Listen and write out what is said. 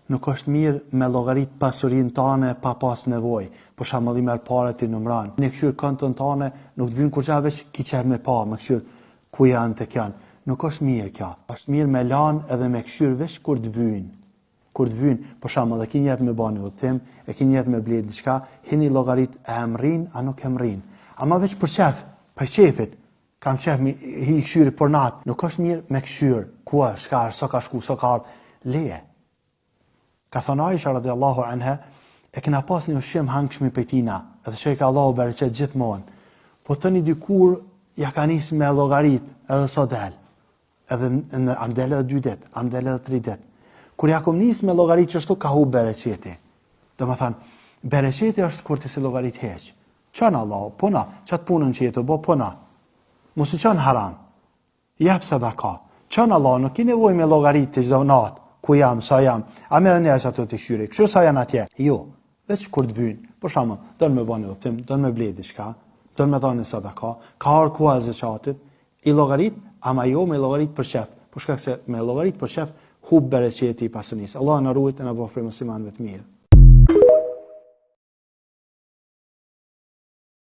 Nuk është mirë me llogarit pasurinë tane pa pas nevojë. Për shembull, i merr parat i numëron. Në këshir kontën tane nuk të vjen kurrë veç kiçë me pa, me këshir ku janë tek janë. Nuk është mirë kjo. Është mirë me lan edhe me këshir veç kur të vyjnë. Kur të vyjnë, për shembull, e keni jetë me bani udhtim, e keni jetë me bledh diçka, hini llogarit e mrin a nuk e mrin. Ama veç për çef, për çefit, kam çef hi këshyri për natë. Nuk është mirë me këshir. Ku shka, sa ka shku, sa ka leje. Ka thënë Aisha radhiyallahu anha, e kena pas një ushqim hangshmi për tina, edhe që i ka Allahu bereqet gjithmonë. Po tëni dikur ja ka nis me llogarit edhe sa del. Edhe am del edhe 2 ditë, am del edhe 3 ditë. Kur ja kom nis me llogarit që ashtu ka hu bereqeti. Do më thënë, bereqeti është kur të se llogarit heq. Qënë Allahu, puna, qatë punën që jetu, bo puna. Mos u qënë haram. Jep sadaka. Qënë Allahu, nuk i nevoj me llogarit të çdo natë. Ku jam, sa jam, a me dhe njerës ato të këshyri, kështu sa janë atje. Jo, veç kur të vynë, për shembull, do me bani udhtim, do me bledi diçka, do me dhënë sadaka, ka arë ku e zeqatit, i llogarit, ama jo me llogarit për shef, për shkak se me llogarit për shef hub bereqeti i pasunisë. Allah na ruajt e na bëj prej muslimanëve të mirë.